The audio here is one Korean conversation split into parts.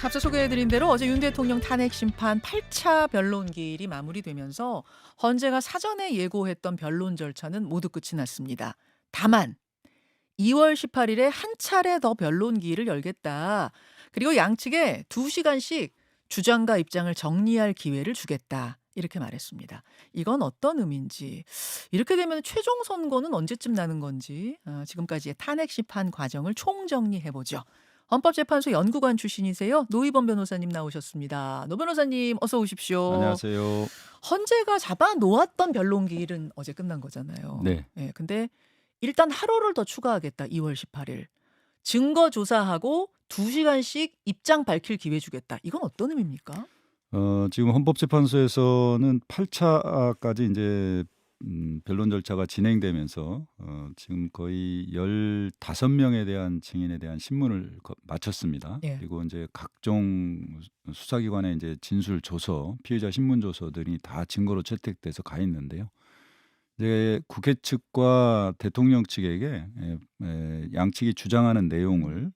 앞서 소개해드린 대로 어제 윤 대통령 탄핵 심판 8차 변론기일이 마무리되면서 헌재가 사전에 예고했던 변론 절차는 모두 끝이 났습니다. 다만 2월 18일에 한 차례 더 변론기일을 열겠다. 그리고 양측에 2시간씩 주장과 입장을 정리할 기회를 주겠다. 이렇게 말했습니다. 이건 어떤 의미인지, 이렇게 되면 최종 선고는 언제쯤 나는 건지 지금까지의 탄핵 심판 과정을 총정리해보죠. 헌법재판소 연구관 출신이세요. 노희범 변호사님 나오셨습니다. 노 변호사님 어서 오십시오. 안녕하세요. 헌재가 잡아놓았던 변론기일은 어제 끝난 거잖아요. 네. 예, 근데 일단 하루를 더 추가하겠다. 2월 18일. 증거 조사하고 2시간씩 입장 밝힐 기회 주겠다. 이건 어떤 의미입니까? 지금 헌법재판소에서는 8차까지 이제 변론 절차가 진행되면서 지금 거의 15명에 대한 증인에 대한 신문을 마쳤습니다. 예. 그리고 이제 각종 수사기관의 이제 진술 조서, 피의자 신문 조서들이 다 증거로 채택돼서 가 있는데요. 이제 국회 측과 대통령 측에게 양측이 주장하는 내용을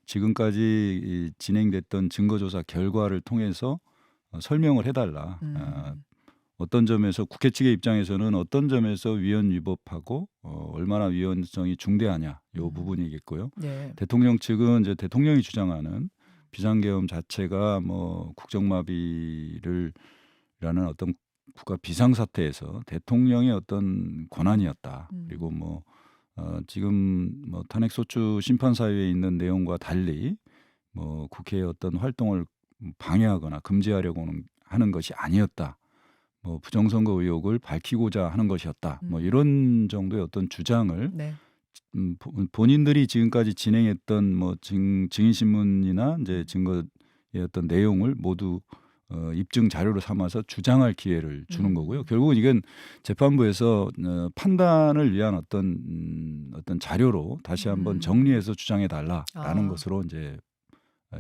지금까지 진행됐던 증거조사 결과를 통해서 설명을 해달라. 어떤 점에서 국회 측의 입장에서는 어떤 점에서 위헌 위법하고 얼마나 위헌성이 중대하냐 이 부분이겠고요. 네. 대통령 측은 이제 대통령이 주장하는 비상계엄 자체가 뭐 국정마비를 라는 어떤 국가 비상사태에서 대통령의 어떤 권한이었다. 그리고 뭐 지금 뭐 탄핵소추 심판사유에 있는 내용과 달리 뭐 국회의 어떤 활동을 방해하거나 금지하려고 하는 것이 아니었다. 뭐 부정선거 의혹을 밝히고자 하는 것이었다. 뭐 이런 정도의 어떤 주장을 네. 본인들이 지금까지 진행했던 뭐 증인 신문이나 이제 증거의 어떤 내용을 모두 입증 자료로 삼아서 주장할 기회를 주는 거고요. 결국은 이건 재판부에서 판단을 위한 어떤 자료로 다시 한번 정리해서 주장해 달라라는 것으로 이제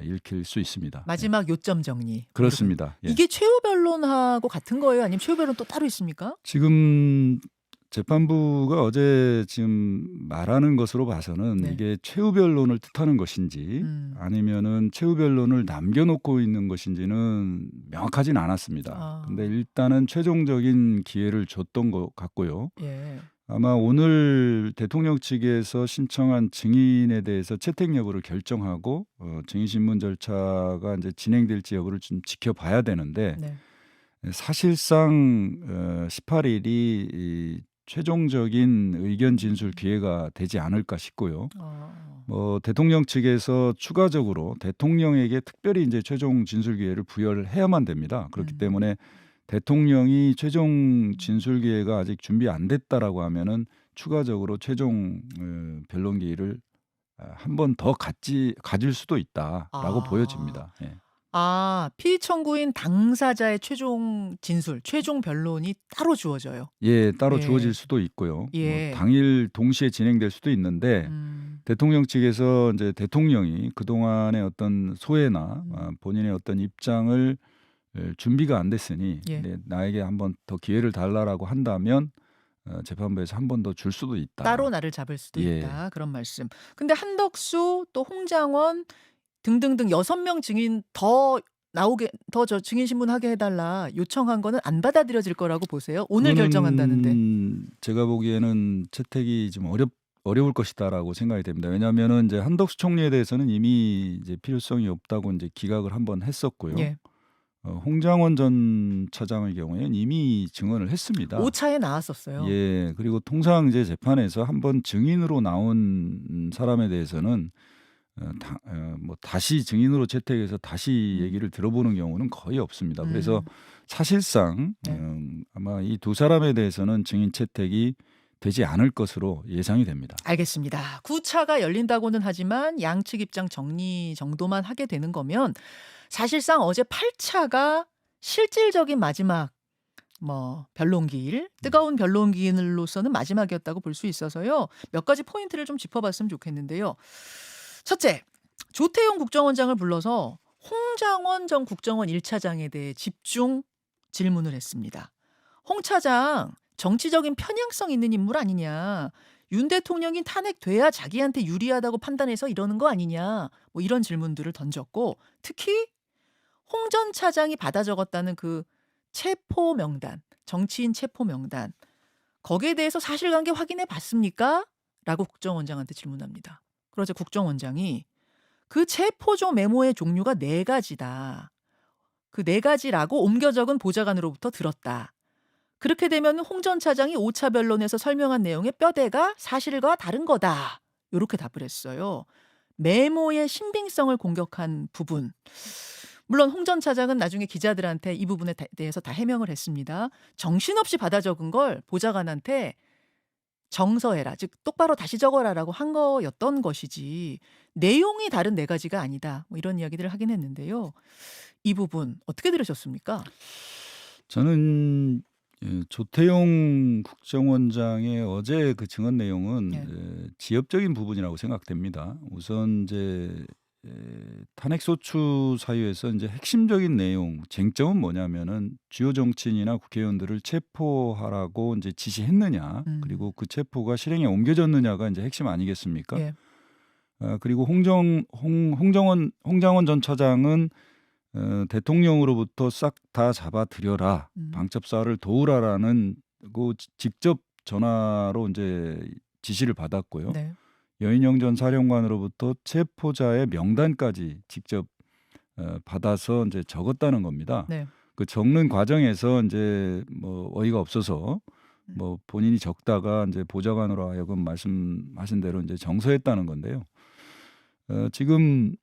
읽힐 수 있습니다. 마지막 요점 정리. 그렇습니다. 예. 이게 최후 변론하고 같은 거예요? 아니면 최후 변론 또 따로 있습니까? 지금 재판부가 어제 지금 말하는 것으로 봐서는 네. 이게 최후 변론을 뜻하는 것인지 아니면은 최후 변론을 남겨놓고 있는 것인지는 명확하진 않았습니다. 근데 일단은 최종적인 기회를 줬던 것 같고요. 예. 아마 오늘 대통령 측에서 신청한 증인에 대해서 채택 여부를 결정하고 증인 신문 절차가 이제 진행될지 여부를 좀 지켜봐야 되는데 네. 사실상 18일이 최종적인 의견 진술 기회가 되지 않을까 싶고요. 뭐 대통령 측에서 추가적으로 대통령에게 특별히 이제 최종 진술 기회를 부여를 해야만 됩니다. 그렇기 때문에 대통령이 최종 진술 기회가 아직 준비 안 됐다라고 하면은 추가적으로 최종 변론 기회를 한 번 더 가질 수도 있다라고 보여집니다. 예. 피의 청구인 당사자의 최종 진술, 최종 변론이 따로 주어져요. 예, 따로 예. 주어질 수도 있고요. 예. 뭐 당일 동시에 진행될 수도 있는데 대통령 측에서 이제 대통령이 그동안의 어떤 소회나 본인의 어떤 입장을 준비가 안 됐으니 예. 나에게 한 번 더 기회를 달라라고 한다면 재판부에서 한 번 더 줄 수도 있다. 따로 나를 잡을 수도 예. 있다. 그런 말씀. 근데 한덕수 또 홍장원 등등등 6명 증인 더 증인 신문하게 해달라 요청한 거는 안 받아들여질 거라고 보세요? 오늘 그거는 결정한다는데. 제가 보기에는 채택이 좀 어려울 것이다라고 생각이 됩니다. 왜냐하면은 이제 한덕수 총리에 대해서는 이미 이제 필요성이 없다고 이제 기각을 한번 했었고요. 예. 홍장원 전 차장의 경우에는 이미 증언을 했습니다. 5차에 나왔었어요. 예, 그리고 통상 이제 재판에서 한번 증인으로 나온 사람에 대해서는 뭐 다시 증인으로 채택해서 다시 얘기를 들어보는 경우는 거의 없습니다. 그래서 사실상 아마 이 두 사람에 대해서는 증인 채택이 되지 않을 것으로 예상이 됩니다. 알겠습니다. 9차가 열린다고는 하지만 양측 입장 정리 정도만 하게 되는 거면 사실상 어제 8차가 실질적인 마지막 변론기일, 뜨거운 변론기일로서는 마지막이었다고 볼 수 있어서요. 몇 가지 포인트를 좀 짚어봤으면 좋겠는데요. 첫째, 조태용 국정원장을 불러서 홍장원 전 국정원 1차장에 대해 집중 질문을 했습니다. 홍 차장 정치적인 편향성 있는 인물 아니냐. 윤 대통령이 탄핵돼야 자기한테 유리하다고 판단해서 이러는 거 아니냐. 뭐 이런 질문들을 던졌고 특히 홍 전 차장이 받아 적었다는 그 체포 명단, 정치인 체포 명단 거기에 대해서 사실관계 확인해 봤습니까? 라고 국정원장한테 질문합니다. 그러자 국정원장이 그 체포조 메모의 종류가 네 가지다. 그 네 가지라고 옮겨 적은 보좌관으로부터 들었다. 그렇게 되면 홍 전 차장이 5차 변론에서 설명한 내용의 뼈대가 사실과 다른 거다. 요렇게 답을 했어요. 메모의 신빙성을 공격한 부분. 물론 홍 전 차장은 나중에 기자들한테 이 부분에 대해서 다 해명을 했습니다. 정신없이 받아 적은 걸 보좌관한테 정서해라. 즉 똑바로 다시 적어라라고 한 거였던 것이지 내용이 다른 네 가지가 아니다. 뭐 이런 이야기들을 하긴 했는데요. 이 부분 어떻게 들으셨습니까? 저는 조태용 국정원장의 어제 그 증언 내용은 예. 지엽적인 부분이라고 생각됩니다. 우선 이제 탄핵소추 사유에서 이제 핵심적인 내용, 쟁점은 뭐냐면은 주요 정치인이나 국회의원들을 체포하라고 이제 지시했느냐, 그리고 그 체포가 실행에 옮겨졌느냐가 이제 핵심 아니겠습니까? 예. 그리고 홍장원 전 차장은 대통령으로부터 싹 다 잡아들여라, 방첩사를 도우라라는 그 직접 전화로 이제 지시를 받았고요. 네. 여인영 전 사령관으로부터 체포자의 명단까지 직접 받아서 이제 적었다는 겁니다. 네. 그 적는 과정에서 이제 뭐 어이가 없어서 뭐 본인이 적다가 이제 보좌관으로 하여금 말씀하신 대로 이제 정서했다는 건데요. 지금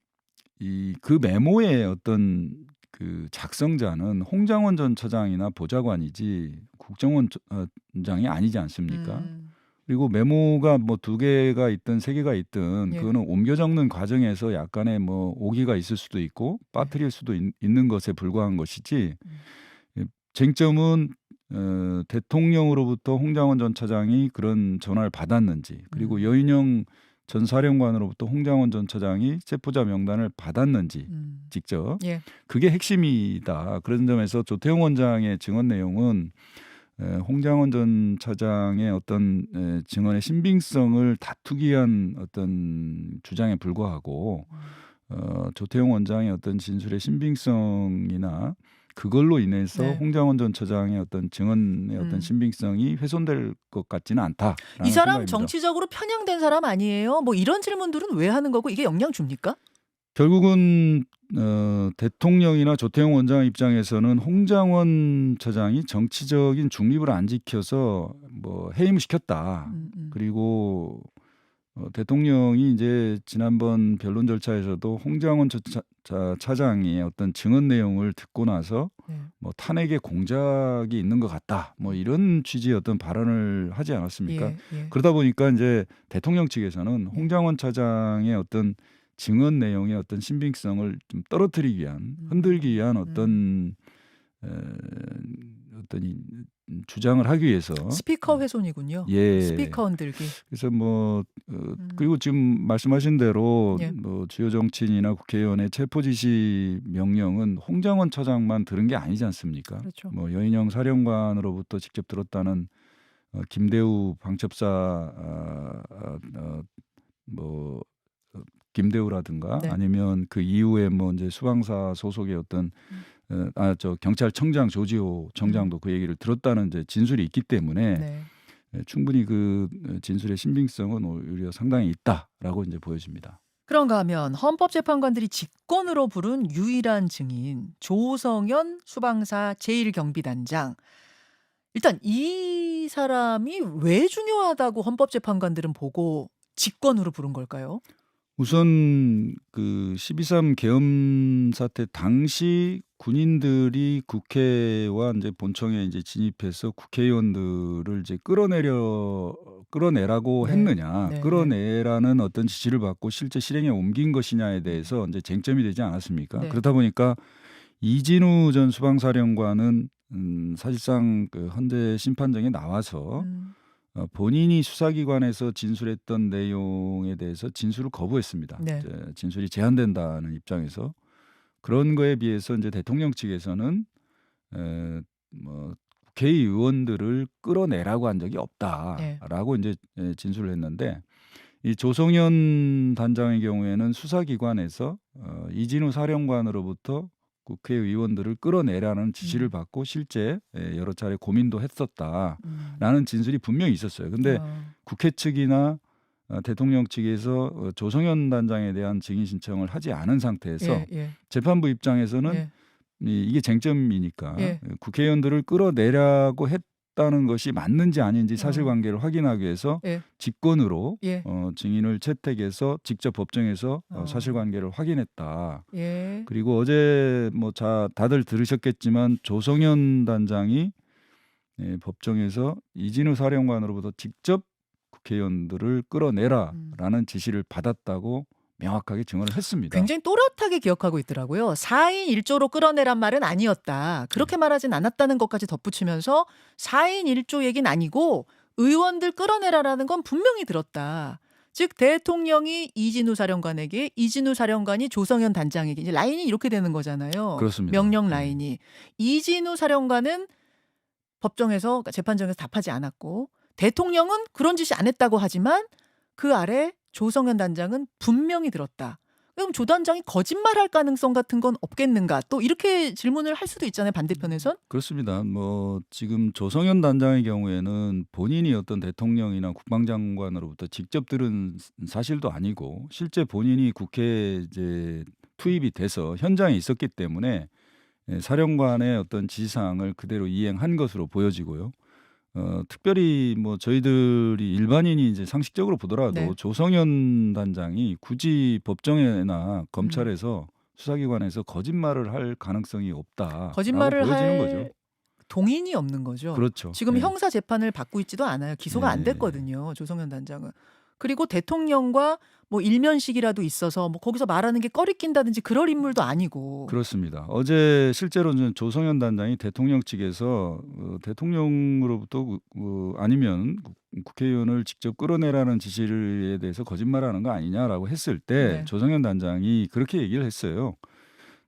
그 메모의 어떤 그 작성자는 홍장원 전 차장이나 보좌관이지 국정원장이 아니지 않습니까? 그리고 메모가 뭐 2개가 있든 3개가 있든 예. 그거는 옮겨 적는 과정에서 약간의 뭐 오기가 있을 수도 있고 빠뜨릴 수도 있는 것에 불과한 것이지, 쟁점은 대통령으로부터 홍장원 전 차장이 그런 전화를 받았는지, 그리고 여인영 전 사령관으로부터 홍장원 전 차장이 체포자 명단을 받았는지 직접, 예. 그게 핵심이다. 그런 점에서 조태용 원장의 증언 내용은 홍장원 전 차장의 어떤 증언의 신빙성을 다투기 위한 어떤 주장에 불과하고, 조태용 원장의 어떤 진술의 신빙성이나 그걸로 인해서 네. 홍장원 전 차장의 어떤 증언의 어떤 신빙성이 훼손될 것 같지는 않다라는 이 사람 생각입니다. 정치적으로 편향된 사람 아니에요? 뭐 이런 질문들은 왜 하는 거고 이게 영향 줍니까? 결국은 대통령이나 조태용 원장 입장에서는 홍장원 차장이 정치적인 중립을 안 지켜서 뭐 해임을 시켰다. 그리고 대통령이 이제 지난번 변론 절차에서도 홍장원 차장의 어떤 증언 내용을 듣고 나서 네. 뭐 탄핵에 공작이 있는 것 같다, 뭐 이런 취지의 어떤 발언을 하지 않았습니까? 예. 예. 그러다 보니까 이제 대통령 측에서는 홍장원 차장의 어떤 증언 내용의 어떤 신빙성을 좀 떨어뜨리기 위한, 흔들기 위한 어떤 주장을 하기 위해서 스피커 훼손이군요. 예. 스피커 흔들기. 그래서 뭐 그리고 지금 말씀하신 대로 예. 뭐 주요 정치인이나 국회의원의 체포 지시 명령은 홍장원 차장만 들은 게 아니지 않습니까? 그렇죠. 뭐 여인영 사령관으로부터 직접 들었다는 김대우 방첩사 뭐 김대우라든가 네. 아니면 그 이후에 뭐 이제 수방사 소속의 어떤 경찰청장 조지호 청장도 그 얘기를 들었다는 이제 진술이 있기 때문에 네. 충분히 그 진술의 신빙성은 오히려 상당히 있다라고 이제 보여집니다. 그런가 하면 헌법재판관들이 직권으로 부른 유일한 증인 조성현 수방사 제1경비단장. 일단 이 사람이 왜 중요하다고 헌법재판관들은 보고 직권으로 부른 걸까요? 우선 그 12.3 계엄 사태 당시 군인들이 국회와 이제 본청에 이제 진입해서 국회의원들을 이제 끌어내라고 네. 했느냐, 네. 끌어내라는 어떤 지시를 받고 실제 실행에 옮긴 것이냐에 대해서 이제 쟁점이 되지 않았습니까? 네. 그렇다 보니까 이진우 전 수방사령관은 사실상 그 헌재 심판정에 나와서 본인이 수사기관에서 진술했던 내용에 대해서 진술을 거부했습니다. 네. 이제 진술이 제한된다는 입장에서, 그런 거에 비해서 이제 대통령 측에서는 뭐 국회의원들을 끌어내라고 한 적이 예. 없다라고 이제 진술을 했는데 이 조성현 단장의 경우에는 수사기관에서 이진우 사령관으로부터 국회의원들을 끌어내라는 지시를 음. 받고 실제 여러 차례 고민도 했었다라는 음. 진술이 분명히 있었어요. 근데 국회 측이나 대통령 측에서 조성현 단장에 대한 증인 신청을 하지 않은 상태에서 예. 예. 재판부 입장에서는 예. 이게 쟁점이니까 예. 국회의원들을 끌어내라고 했다는 것이 맞는지 아닌지 어. 사실관계를 확인하기 위해서 예. 직권으로 예. 증인을 채택해서 직접 법정에서 어. 사실관계를 확인했다. 예. 그리고 어제 뭐 다들 들으셨겠지만 조성현 단장이 법정에서 이진우 사령관으로부터 직접 국회의원들을 끌어내라라는 지시를 받았다고 명확하게 증언을 했습니다. 굉장히 또렷하게 기억하고 있더라고요. 4인 1조로 끌어내란 말은 아니었다. 그렇게 말하진 않았다는 것까지 덧붙이면서 4인 1조 얘기는 아니고 의원들 끌어내라라는 건 분명히 들었다. 즉 대통령이 이진우 사령관에게, 이진우 사령관이 조성현 단장에게, 이제 라인이 이렇게 되는 거잖아요. 그렇습니다. 명령 라인이. 이진우 사령관은 법정에서, 그러니까 재판정에서 답하지 않았고, 대통령은 그런 짓이 안 했다고 하지만 그 아래 조성현 단장은 분명히 들었다. 그럼 조 단장이 거짓말할 가능성 같은 건 없겠는가? 또 이렇게 질문을 할 수도 있잖아요, 반대편에선. 그렇습니다. 뭐 지금 조성현 단장의 경우에는 본인이 어떤 대통령이나 국방장관으로부터 직접 들은 사실도 아니고 실제 본인이 국회에 이제 투입이 돼서 현장에 있었기 때문에 사령관의 어떤 지시사항을 그대로 이행한 것으로 보여지고요. 특별히 뭐 저희들이 일반인이 이제 상식적으로 보더라도 네. 조성현 단장이 굳이 법정이나 검찰에서 수사기관에서 거짓말을 할 가능성이 없다라고 거짓말을 보여지는 할 거죠. 동인이 없는 거죠. 그렇죠. 지금 예. 형사 재판을 받고 있지도 않아요. 기소가 안 예. 됐거든요, 조성현 단장은. 그리고 대통령과 뭐 일면식이라도 있어서 뭐 거기서 말하는 게 꺼리낀다든지 그럴 인물도 아니고. 그렇습니다. 어제 실제로는 조성현 단장이 대통령 측에서 대통령으로부터 아니면 국회의원을 직접 끌어내라는 지시에 대해서 거짓말하는 거 아니냐라고 했을 때 네. 조성현 단장이 그렇게 얘기를 했어요.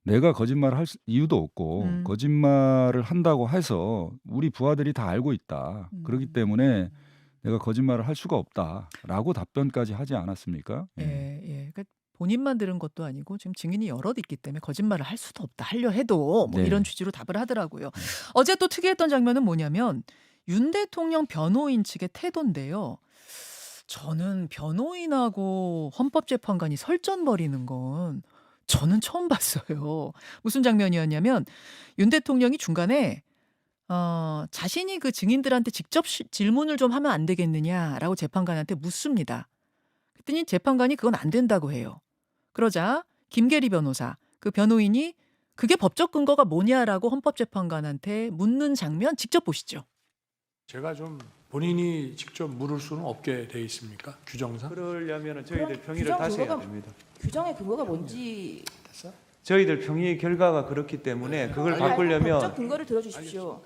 내가 거짓말을 할 이유도 없고 거짓말을 한다고 해서 우리 부하들이 다 알고 있다. 그렇기 때문에 내가 거짓말을 할 수가 없다라고 답변까지 하지 않았습니까? 예, 예. 그러니까 본인만 들은 것도 아니고 지금 증인이 여럿 있기 때문에 거짓말을 할 수도 없다. 하려 해도 뭐 네. 이런 취지로 답을 하더라고요. 어제 또 특이했던 장면은 뭐냐면 윤 대통령 변호인 측의 태도인데요. 저는 변호인하고 헌법재판관이 설전 벌이는 건 저는 처음 봤어요. 무슨 장면이었냐면 윤 대통령이 중간에 자신이 그 증인들한테 직접 질문을 좀 하면 안 되겠느냐라고 재판관한테 묻습니다. 그랬더니 재판관이 그건 안 된다고 해요. 그러자 김계리 변호사, 그 변호인이 그게 법적 근거가 뭐냐라고 헌법재판관한테 묻는 장면 직접 보시죠. 제가 좀 본인이 직접 물을 수는 없게 돼 있습니까? 규정상? 그러려면 저희들 그럼 평의를 규정 다시 해야 근거가- 됩니다. 규정의 근거가 뭔지 저희들 평의 결과가 그렇기 때문에 그걸 법적 바꾸려면 근거를 들어주십시오.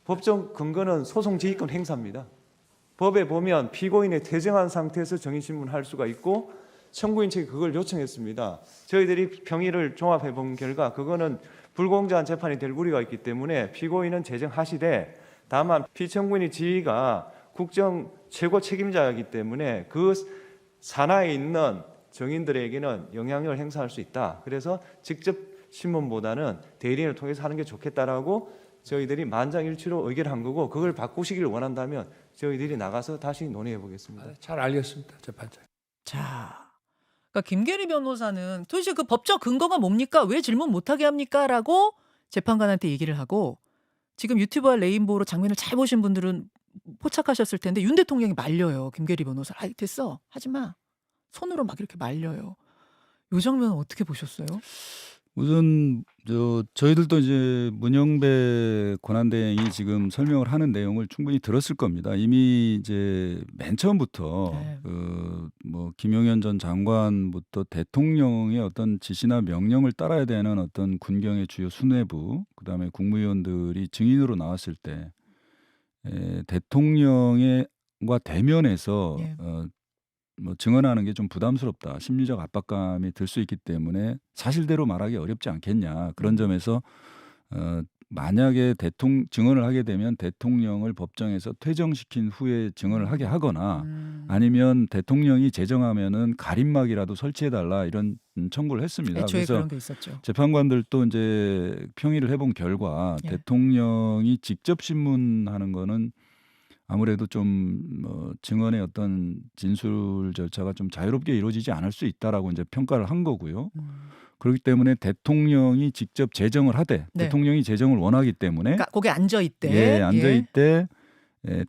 법적 근거는 소송 지휘권 행사입니다. 법에 보면 피고인의 퇴정한 상태에서 정인신문할 수가 있고 청구인 측이 그걸 요청했습니다. 저희들이 평의를 종합해 본 결과 그거는 불공정한 재판이 될 우려가 있기 때문에 피고인은 제정하시되 다만 피청구인의 지위가 국정 최고 책임자이기 때문에 그 산하에 있는 정인들에게는 영향력을 행사할 수 있다. 그래서 직접 신문보다는 대리인을 통해서 하는 게 좋겠다라고 저희들이 만장일치로 의결한 거고 그걸 바꾸시기를 원한다면 저희들이 나가서 다시 논의해 보겠습니다. 잘 알겠습니다, 재판장. 자, 그러니까 김계리 변호사는 도대체 그 법적 근거가 뭡니까? 왜 질문 못하게 합니까? 라고 재판관한테 얘기를 하고 지금 유튜브와 레인보우로 장면을 잘 보신 분들은 포착하셨을 텐데 윤 대통령이 말려요. 김계리 변호사. 아, 됐어. 하지 마. 손으로 막 이렇게 말려요. 요 장면은 어떻게 보셨어요? 우선 저희들도 이제 문영배 권한대행이 지금 설명을 하는 내용을 충분히 들었을 겁니다. 이미 이제 맨 처음부터 네. 뭐 김용현 전 장관부터 대통령의 어떤 지시나 명령을 따라야 되는 어떤 군경의 주요 수뇌부, 그다음에 국무위원들이 증인으로 나왔을 때 대통령과 대면해서 예. 뭐 증언하는 게 좀 부담스럽다. 심리적 압박감이 들 수 있기 때문에 사실대로 말하기 어렵지 않겠냐. 그런 점에서 만약에 증언을 하게 되면 대통령을 법정에서 퇴정시킨 후에 증언을 하게 하거나 아니면 대통령이 제정하면은 가림막이라도 설치해달라 이런 청구를 했습니다. 애초에 그래서 그런 게 있었죠. 재판관들도 이제 평의를 해본 결과 예. 대통령이 직접 신문하는 거는 아무래도 좀 증언의 어떤 진술 절차가 좀 자유롭게 이루어지지 않을 수 있다라고 이제 평가를 한 거고요. 그렇기 때문에 대통령이 직접 제정을 하되 네. 대통령이 제정을 원하기 때문에 그러니까 거기 앉아 있대. 예, 앉아 있되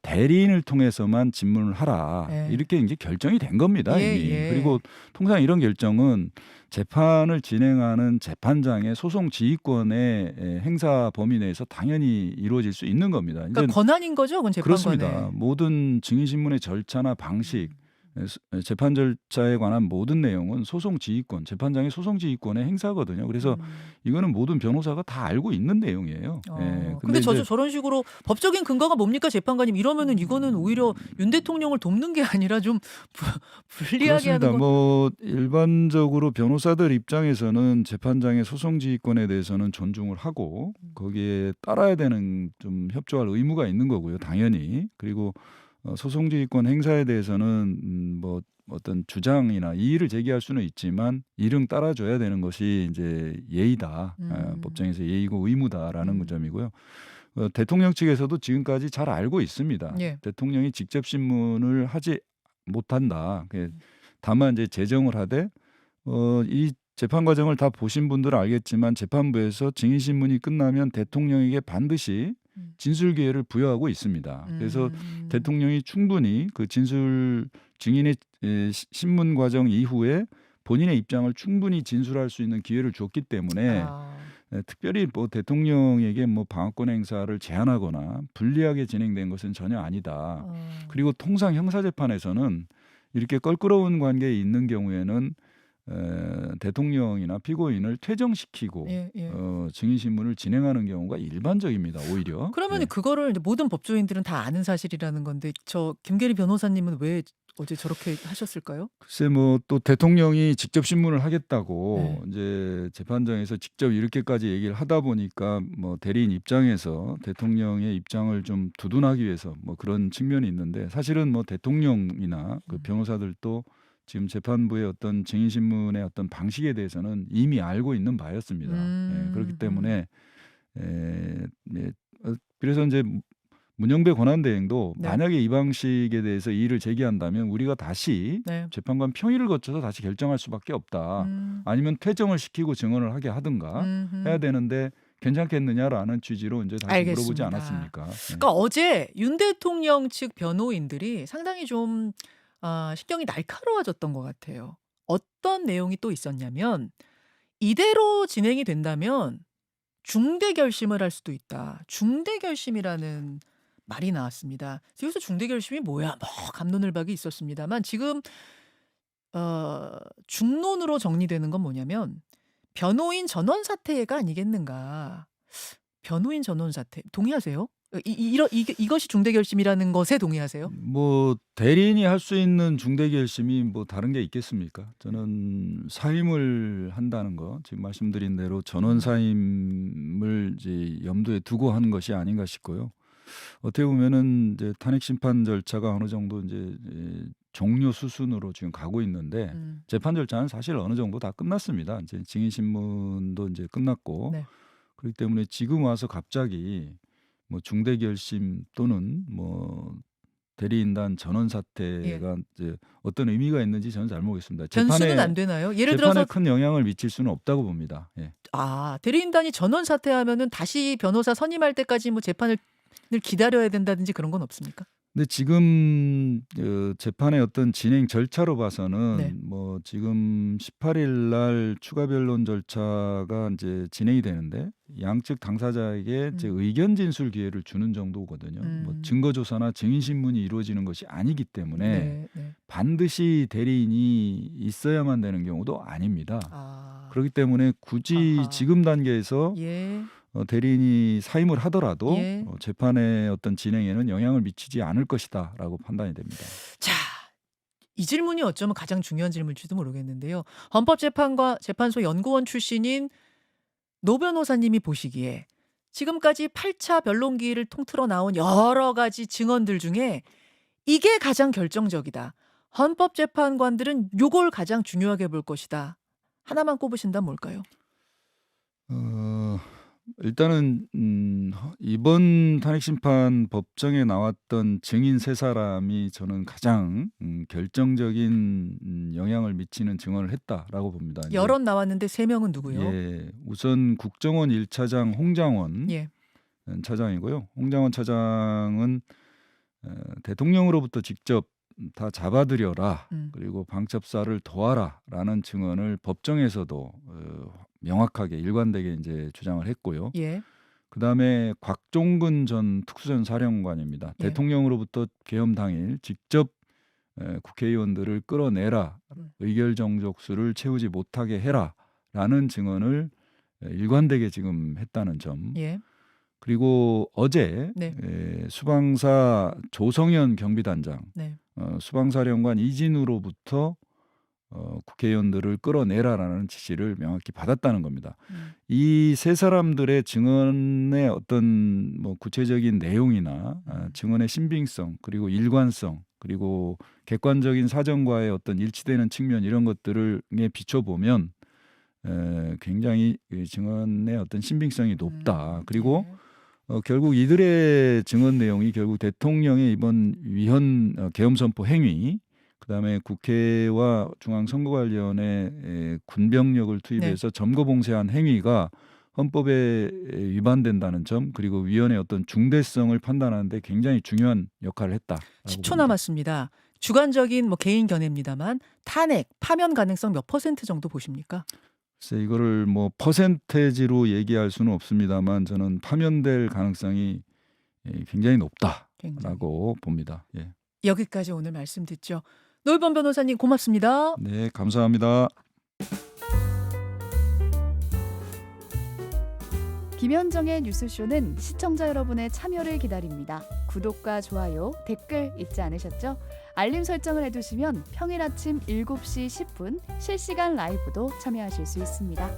대리인을 통해서만 질문을 하라 예. 이렇게 이제 결정이 된 겁니다 예, 이미. 예. 그리고 통상 이런 결정은 재판을 진행하는 재판장의 소송 지휘권의 행사 범위 내에서 당연히 이루어질 수 있는 겁니다. 이제 그러니까 권한인 거죠, 그건 재판관의. 그렇습니다. 모든 증인 신문의 절차나 방식, 재판 절차에 관한 모든 내용은 소송 지휘권, 재판장의 소송 지휘권의 행사거든요. 그래서 이거는 모든 변호사가 다 알고 있는 내용이에요. 예. 근데 이제 저런 식으로 법적인 근거가 뭡니까 재판관님 이러면은 이거는 오히려 윤 대통령을 돕는 게 아니라 좀 불리하게 그렇습니다. 하는 건. 뭐 일반적으로 변호사들 입장에서는 재판장의 소송 지휘권에 대해서는 존중을 하고 거기에 따라야 되는 좀 협조할 의무가 있는 거고요. 당연히. 그리고 소송 지휘권 행사에 대해서는 뭐 어떤 주장이나 이의를 제기할 수는 있지만 이름 따라줘야 되는 것이 이제 예의다. 법정에서 예의고 의무다라는 점이고요. 대통령 측에서도 지금까지 잘 알고 있습니다. 예. 대통령이 직접 신문을 하지 못한다. 다만 이제 제정을 하되 이 재판 과정을 다 보신 분들은 알겠지만 재판부에서 증인 신문이 끝나면 대통령에게 반드시 진술 기회를 부여하고 있습니다. 그래서 대통령이 충분히 그 증인의 신문 과정 이후에 본인의 입장을 충분히 진술할 수 있는 기회를 줬기 때문에 특별히 뭐 대통령에게 뭐 방어권 행사를 제한하거나 불리하게 진행된 것은 전혀 아니다. 그리고 통상 형사재판에서는 이렇게 껄끄러운 관계에 있는 경우에는 대통령이나 피고인을 퇴정시키고 예, 예. 증인 신문을 진행하는 경우가 일반적입니다. 오히려. 그러면 예. 그거를 이제 모든 법조인들은 다 아는 사실이라는 건데 저 김계리 변호사님은 왜 어제 저렇게 하셨을까요? 글쎄 뭐 또 대통령이 직접 신문을 하겠다고 네. 이제 재판장에서 직접 이렇게까지 얘기를 하다 보니까 뭐 대리인 입장에서 대통령의 입장을 좀 두둔하기 위해서 뭐 그런 측면이 있는데 사실은 뭐 대통령이나 그 변호사들도 지금 재판부의 어떤 증인 신문의 어떤 방식에 대해서는 이미 알고 있는 바였습니다. 예, 그렇기 때문에 그래서 이제 문영배 권한대행도 네. 만약에 이 방식에 대해서 이의를 제기한다면 우리가 다시 네. 재판관 평의를 거쳐서 다시 결정할 수밖에 없다. 아니면 퇴정을 시키고 증언을 하게 하든가 해야 되는데 괜찮겠느냐라는 취지로 이제 다시 물어보지 알겠습니다. 않았습니까? 네. 그러니까 어제 윤 대통령 측 변호인들이 상당히 좀 신경이 날카로워졌던 것 같아요. 어떤 내용이 또 있었냐면 이대로 진행이 된다면 중대 결심을 할 수도 있다. 중대 결심이라는 말이 나왔습니다. 여기서 중대 결심이 뭐야? 뭐 갑론을박이 있었습니다만 지금 중론으로 정리되는 건 뭐냐면 변호인 전원 사퇴가 아니겠는가. 변호인 전원 사퇴 동의하세요? 이것이 중대 결심이라는 것에 동의하세요? 뭐 대리인이 할 수 있는 중대 결심이 뭐 다른 게 있겠습니까? 저는 사임을 한다는 거 지금 말씀드린 대로 전원 사임을 이제 염두에 두고 하는 것이 아닌가 싶고요. 어떻게 보면은 이제 탄핵 심판 절차가 어느 정도 이제 종료 수순으로 지금 가고 있는데 재판 절차는 사실 어느 정도 다 끝났습니다. 이제 증인 신문도 이제 끝났고 네. 그렇기 때문에 지금 와서 갑자기 뭐 중대 결심 또는 뭐 대리인단 전원 사퇴가 이제 어떤 의미가 있는지 저는 잘 모르겠습니다. 변수는 안 되나요? 예를 재판에 들어서 큰 영향을 미칠 수는 없다고 봅니다. 예. 대리인단이 전원 사퇴하면은 다시 변호사 선임할 때까지 뭐 재판을 기다려야 된다든지 그런 건 없습니까? 근데 지금 재판의 어떤 진행 절차로 봐서는 네. 뭐 지금 18일 날 추가 변론 절차가 이제 진행이 되는데 양측 당사자에게 이제 의견 진술 기회를 주는 정도거든요. 뭐 증거 조사나 증인 신문이 이루어지는 것이 아니기 때문에 네, 네. 반드시 대리인이 있어야만 되는 경우도 아닙니다. 그렇기 때문에 굳이 아하. 지금 단계에서 예. 대리인이 사임을 하더라도 예. 재판의 어떤 진행에는 영향을 미치지 않을 것이다라고 판단이 됩니다. 자, 이 질문이 어쩌면 가장 중요한 질문일지도 모르겠는데요. 헌법재판소 연구원 출신인 노 변호사님이 보시기에 지금까지 8차 변론기를 통틀어 나온 여러 가지 증언들 중에 이게 가장 결정적이다. 헌법재판관들은 요걸 가장 중요하게 볼 것이다. 하나만 꼽으신다면 뭘까요? 일단은 이번 탄핵심판 법정에 나왔던 증인 세 사람이 저는 가장 결정적인 영향을 미치는 증언을 했다라고 봅니다. 이제 여럿 나왔는데 3명은 누구요? 예, 우선 국정원 1차장 홍장원 예. 차장이고요. 홍장원 차장은 대통령으로부터 직접 다 잡아들여라 그리고 방첩사를 도와라라는 증언을 법정에서도 명확하게 일관되게 이제 주장을 했고요. 예. 그다음에 곽종근 전 특수전사령관입니다. 예. 대통령으로부터 계엄 당일 직접 국회의원들을 끌어내라, 의결 정족수를 채우지 못하게 해라라는 증언을 일관되게 지금 했다는 점. 예. 그리고 어제 네. 수방사 조성현 경비단장, 네. 수방사령관 이진우로부터 국회의원들을 끌어내라라는 지시를 명확히 받았다는 겁니다. 이 세 사람들의 증언의 어떤 뭐 구체적인 내용이나 증언의 신빙성 그리고 일관성 그리고 객관적인 사정과의 어떤 일치되는 측면 이런 것들을 비춰보면 굉장히 이 증언의 어떤 신빙성이 높다. 그리고 결국 이들의 증언 내용이 결국 대통령의 이번 위헌 계엄 선포 행위, 그다음에 국회와 중앙선거관리위원회 군병력을 투입해서 점거 봉쇄한 행위가 헌법에 위반된다는 점, 그리고 위원회의 어떤 중대성을 판단하는데 굉장히 중요한 역할을 했다. 10초 남았습니다. 주관적인 뭐 개인 견해입니다만 탄핵, 파면 가능성 몇 % 정도 보십니까? 글쎄 이거를 뭐 퍼센테지로 얘기할 수는 없습니다만 저는 파면될 가능성이 굉장히 높다라고 봅니다. 예. 여기까지 오늘 말씀 듣죠. 노일범 변호사님 고맙습니다. 네, 감사합니다. 김현정의 뉴스쇼는 시청자 여러분의 참여를 기다립니다. 구독과 좋아요, 댓글 잊지 않으셨죠? 알림 설정을 해두시면 평일 아침 7시 10분 실시간 라이브도 참여하실 수 있습니다.